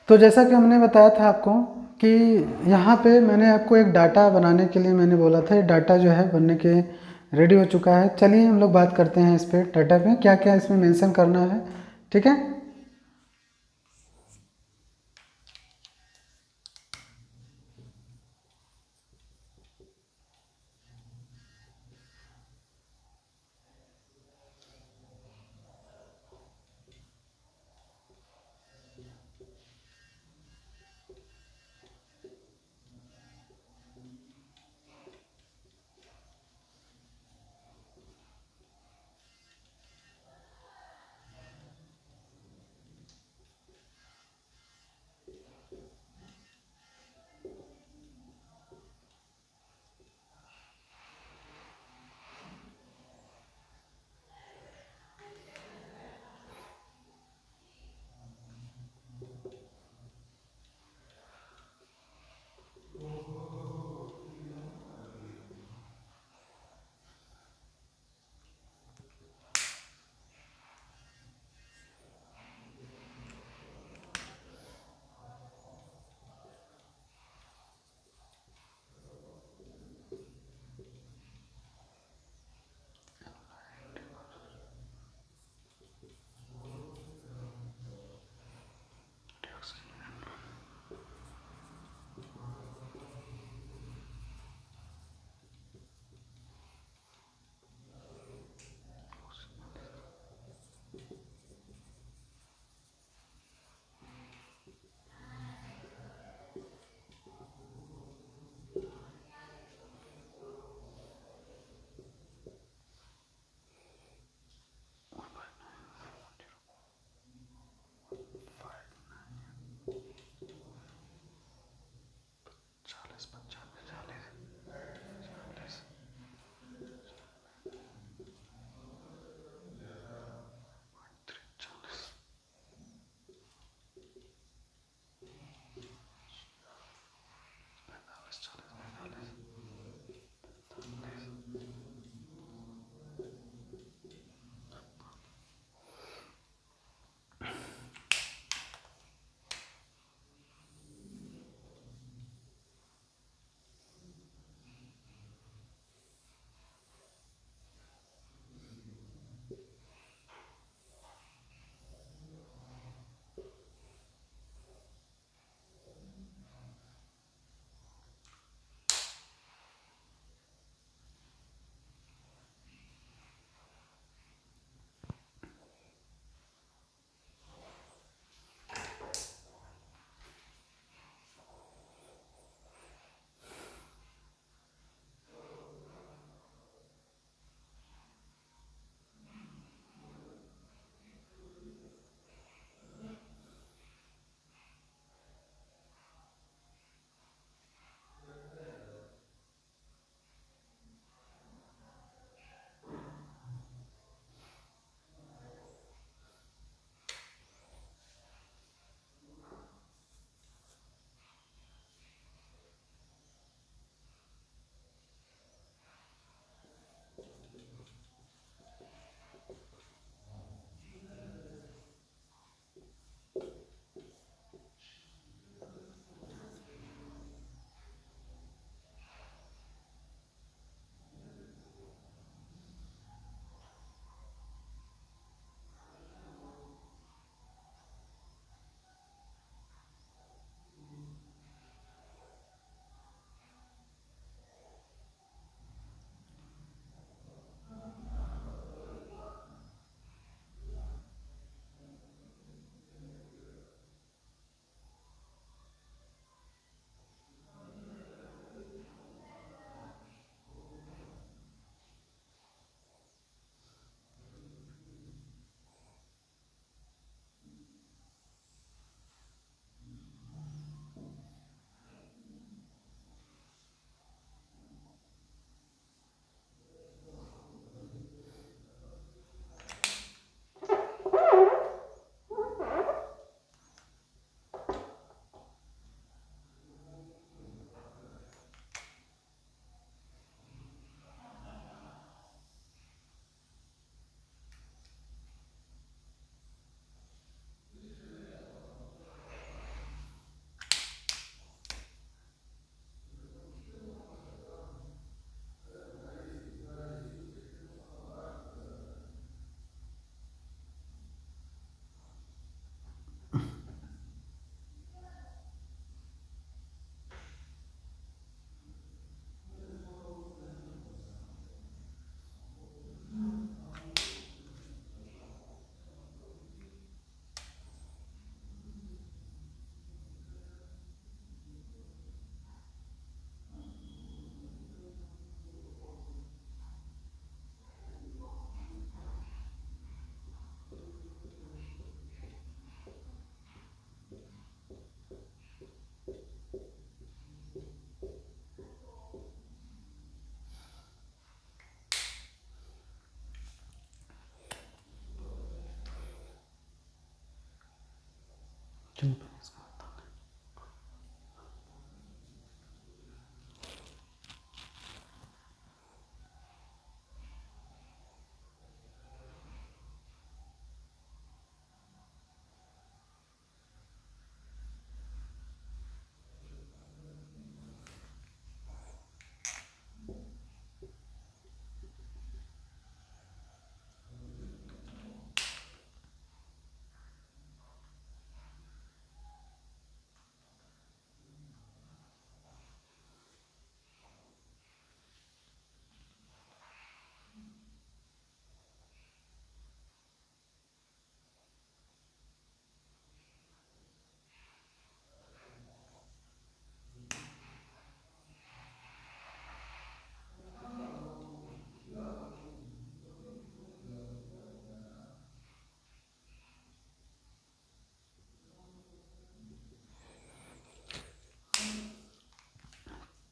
तो जैसा कि हमने बताया था आपको कि यहाँ पे मैंने आपको एक डाटा बनाने के लिए मैंने बोला था, ये डाटा जो है बनने के रेडी हो चुका है। चलिए हम लोग बात करते हैं इस पे, डाटा पे क्या क्या इसमें मेंशन करना है, ठीक है।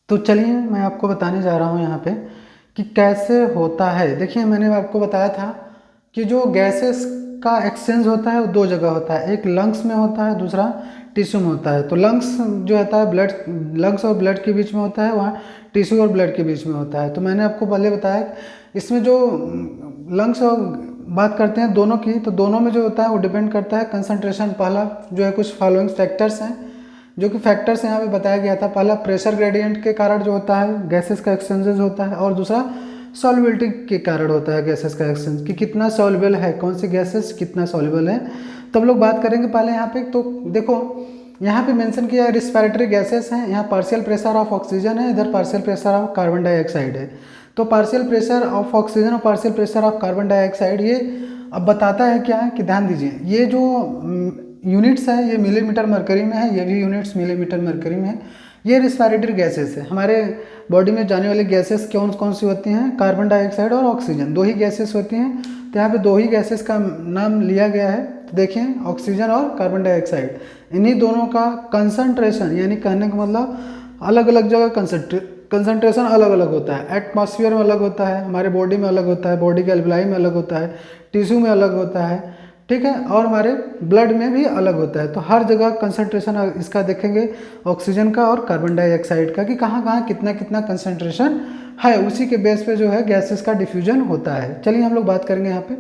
तो चलिए मैं आपको बताने जा रहा हूँ यहाँ पे कि कैसे होता है। देखिए मैंने आपको बताया था कि जो गैसेस का एक्सचेंज होता है वो दो जगह होता है, एक लंग्स में होता है, दूसरा टिश्यू में होता है। तो लंग्स जो होता है ब्लड, लंग्स और ब्लड के बीच में होता है, वहाँ टिश्यू और ब्लड के बीच में होता है। तो मैंने आपको पहले बताया इसमें जो लंग्स और बात करते हैं दोनों की, तो दोनों में जो होता है वो डिपेंड करता है कंसंट्रेशन। पहला जो है कुछ फॉलोइंग फैक्टर्स हैं जो कि फैक्टर्स यहाँ पे बताया गया था। पहला प्रेशर ग्रेडियंट के कारण जो होता है गैसेस का एक्सचेंजेस होता है, और दूसरा सॉल्युबिलिटी के कारण होता है गैसेस का एक्सचेंज, कि कितना सॉल्युबल है, कौन सी गैसेस कितना सॉल्युबल है। तो हम लोग बात करेंगे पहले यहाँ पे। तो देखो यहाँ पे मेंशन किया है रिस्पिरेटरी गैसेस हैं, यहाँ पार्शियल प्रेशर ऑफ ऑक्सीजन है, इधर partial pressure of carbon dioxide है। तो पार्शियल प्रेशर ऑफ ऑक्सीजन और partial pressure of carbon dioxide ये अब बताता है क्या है कि ध्यान दीजिए, ये जो यूनिट्स है ये मिलीमीटर मरकरी में है, ये भी यूनिट्स मिलीमीटर मरकरी में है। ये रिस्पिरेटरी गैसेस है, हमारे बॉडी में जाने वाली गैसेस कौन कौन सी होती हैं, कार्बन डाइऑक्साइड और ऑक्सीजन, दो ही गैसेस होती हैं। तो यहाँ पे दो ही गैसेस का नाम लिया गया है। तो देखिए ऑक्सीजन और कार्बन डाइऑक्साइड, इन्हीं दोनों का कंसंट्रेशन, यानी कहने का मतलब अलग अलग जगह कंसंट्रेशन अलग अलग होता है। एटमॉस्फेयर में अलग होता है, हमारे बॉडी में अलग होता है, बॉडी के एल्वेलाई में अलग होता है, टिश्यू में अलग होता है, ठीक है, और हमारे ब्लड में भी अलग होता है। तो हर जगह कंसंट्रेशन इसका देखेंगे ऑक्सीजन का और कार्बन डाइऑक्साइड का, कि कहाँ कहाँ कितना कितना कंसंट्रेशन है, उसी के बेस पे जो है गैसेस का डिफ्यूजन होता है। चलिए हम लोग बात करेंगे यहाँ पे।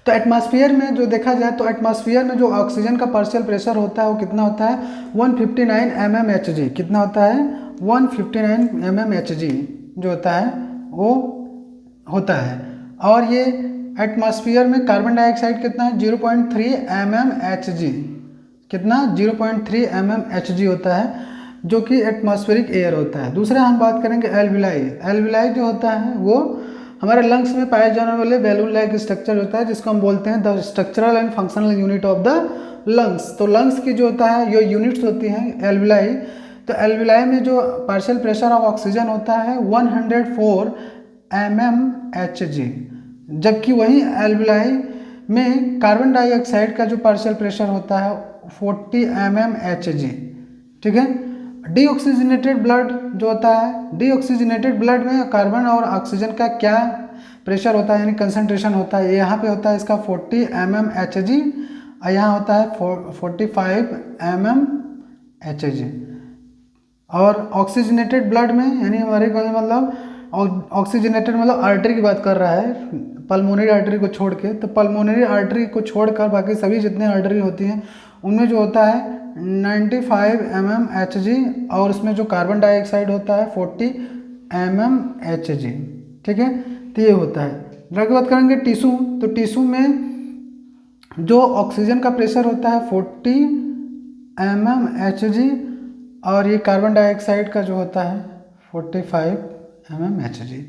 तो एटमॉस्फेयर में जो देखा जाए तो एटमॉस्फेयर में जो ऑक्सीजन का पार्शियल प्रेशर होता है वो कितना होता है 159 mmHg। कितना होता है 159 mmHg जो होता है वो होता है। और ये एटमॉस्फेयर में कार्बन डाइऑक्साइड कितना है 0.3 mmHg, कितना 0.3 mmHg होता है, जो कि एटमॉस्फेरिक एयर होता है। दूसरा हम बात करेंगे एल्विलाई। एल्विलाई जो होता है वो हमारे लंग्स में पाए जाने वाले बैलून लाइक स्ट्रक्चर होता है, जिसको हम बोलते हैं the structural and functional unit of the lungs. तो लंग्स की जो होता है ये यूनिट्स होती हैं एल्विलाई। तो एल्विलाई में जो पार्शियल प्रेशर ऑफ ऑक्सीजन होता है 104 mmHg, जबकि वही एल्विलाई में कार्बन डाइऑक्साइड का जो पार्शियल प्रेशर होता है 40 mmHg, ठीक है। डीऑक्सीजनेटेड ब्लड जो होता है, डीऑक्सीजनेटेड ब्लड में कार्बन और ऑक्सीजन का क्या प्रेशर होता है, यानी कंसंट्रेशन होता है, यहाँ पे होता है इसका 40 mmHg और यहाँ होता है 45 mmHg। और ऑक्सीजनेटेड ब्लड में यानी हमारे मतलब ऑक्सीजनेटेड मतलब आर्टरी की बात कर रहा है, पल्मोनरी आर्टरी को छोड़ के। तो पल्मोनरी आर्टरी को छोड़कर बाकी सभी जितने आर्टरी होती हैं उनमें जो होता है 95 mmHg, और उसमें जो कार्बन डाइऑक्साइड होता है 40 mmHg, ठीक है। तो ये होता है। अगर बात करेंगे टिश्यू, तो टिश्यू में जो ऑक्सीजन का प्रेशर होता है 40 mmHg, और ये कार्बन डाइऑक्साइड का जो होता है 45 mmHg।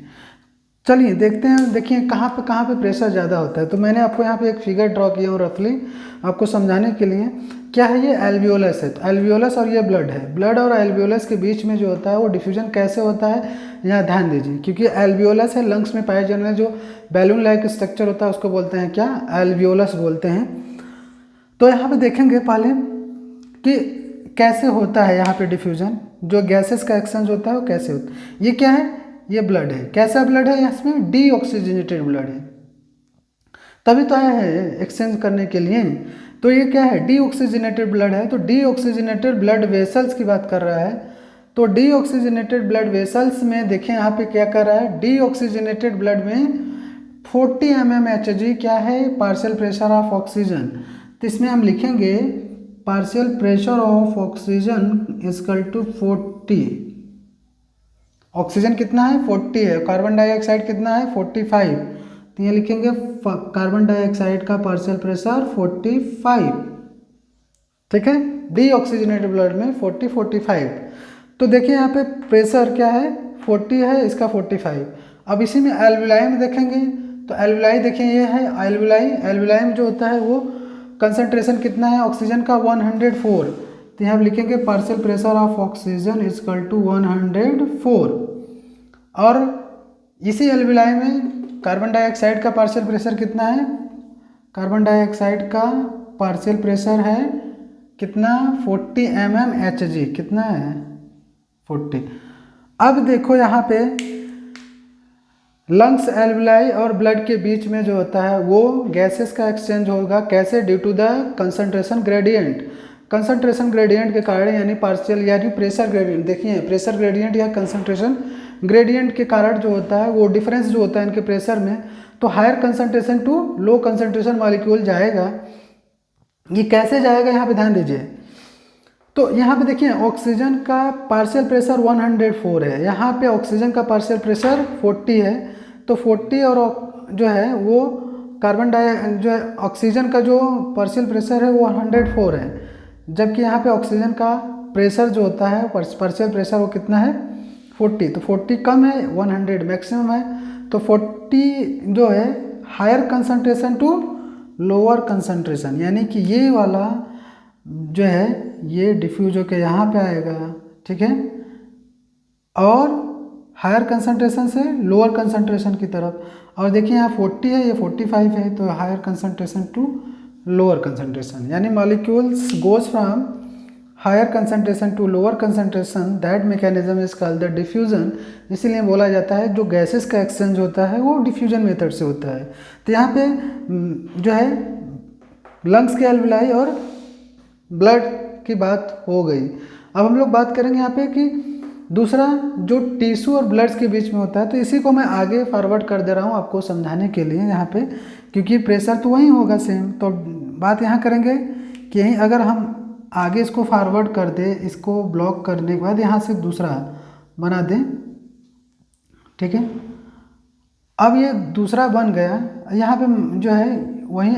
चलिए देखते हैं, देखिए कहाँ पे प्रेशर ज़्यादा होता है। तो मैंने आपको यहाँ पे एक फिगर ड्रॉ किया हूँ रफली आपको समझाने के लिए। क्या है ये एल्वियोलस है, तो एल्वियोलस और ये ब्लड है। ब्लड और एल्वियोलस के बीच में जो होता है वो डिफ्यूजन कैसे होता है यहाँ ध्यान दीजिए, क्योंकि एल्वियोलस है लंग्स में पाए जाने वाले जो बैलून लाइक स्ट्रक्चर होता है उसको बोलते हैं क्या, एल्वियोलस बोलते हैं। तो यहाँ पे देखेंगे पहले कि कैसे होता है यहाँ पे डिफ्यूजन, जो गैसेस का एक्सचेंज होता है वो कैसे होता है। ये क्या है, ये ब्लड है। कैसा ब्लड है, इसमें डीऑक्सीजनेटेड ब्लड है, तभी तो आया है एक्सचेंज करने के लिए। तो ये क्या है, डीऑक्सीजनेटेड ब्लड है। तो डीऑक्सीजनेटेड ब्लड वेसल्स की बात कर रहा है। तो डीऑक्सीजनेटेड ब्लड वेसल्स में देखें यहाँ पे क्या कर रहा है, डीऑक्सीजनेटेड ब्लड में 40 mmHg क्या है, पार्शियल प्रेशर ऑफ ऑक्सीजन। तो इसमें हम लिखेंगे partial pressure of oxygen is equal to 40। Oxygen कितना है, 40 है, कार्बन डाइऑक्साइड कितना है, 45। तो ये लिखेंगे कार्बन डाइऑक्साइड का पार्शियल प्रेशर 45, ठीक है, डीऑक्सीजनेटेड ब्लड में 40-45। तो देखिए यहाँ पे प्रेशर क्या है, 40 है, इसका 45। अब इसी में एल्विलाई में देखेंगे तो एल्विलाई देखिए ये है एल्विलाई। एल्विलाई में जो होता है वो कंसंट्रेशन कितना है ऑक्सीजन का, 104। तो यहाँ लिखेंगे partial pressure of oxygen is equal to 104। और इसी एल्विलाई में कार्बन डाइऑक्साइड का पार्शियल प्रेशर कितना है, कार्बन डाइऑक्साइड का पार्शियल प्रेशर है कितना, 40 mmHg, कितना है, 40। अब देखो यहाँ पे लंग्स, एल्विलाई और ब्लड के बीच में जो होता है वो गैसेस का एक्सचेंज होगा, कैसे, due to the concentration gradient. Concentration gradient के कारण यानी पार्शियल यानी प्रेशर ग्रेडियंट, देखिए प्रेशर ग्रेडियंट या कंसंट्रेशन ग्रेडियंट के कारण जो होता है वो डिफरेंस जो होता है इनके प्रेशर में, तो higher concentration to low concentration molecule जाएगा। ये कैसे जाएगा यहाँ पे ध्यान दीजिए। तो यहाँ पे देखिए ऑक्सीजन का पार्शियल प्रेशर 104 है, यहाँ पे ऑक्सीजन का पार्शियल प्रेशर 40 है। तो 40 और जो है वो कार्बन डाई जो है ऑक्सीजन का जो पार्शियल प्रेशर है वो 104 है, जबकि यहाँ पे ऑक्सीजन का प्रेशर जो होता है पार्शियल प्रेशर वो कितना है, 40। तो 40 कम है, 100 मैक्सिमम है। तो 40 जो है higher concentration to lower concentration, यानी कि ये वाला जो है ये डिफ्यूज होकर यहाँ पे आएगा, ठीक है, और हायर कंसंट्रेशन से लोअर कंसंट्रेशन की तरफ। और देखिए यहाँ 40 है, ये 45 है, तो higher concentration to lower concentration, यानी molecules goes from higher concentration to lower concentration. That mechanism is called the diffusion. इसीलिए बोला जाता है जो गैसेस का एक्सचेंज होता है वो डिफ्यूजन मेथड से होता है। तो यहाँ पे जो है लंग्स के एल्विलाई और ब्लड की बात हो गई। अब हम लोग बात करेंगे यहाँ पे कि दूसरा जो टिश्यू और ब्लड्स के बीच में होता है, तो इसी को मैं आगे फॉरवर्ड कर दे रहा हूँ आपको समझाने के लिए यहाँ पे, क्योंकि प्रेशर तो वही होगा सेम। तो बात यहाँ करेंगे कि यहीं अगर हम आगे इसको फॉरवर्ड कर दे, इसको ब्लॉक करने के बाद यहाँ से दूसरा बना दें, ठीक है। अब ये दूसरा बन गया, यहाँ पे जो है वही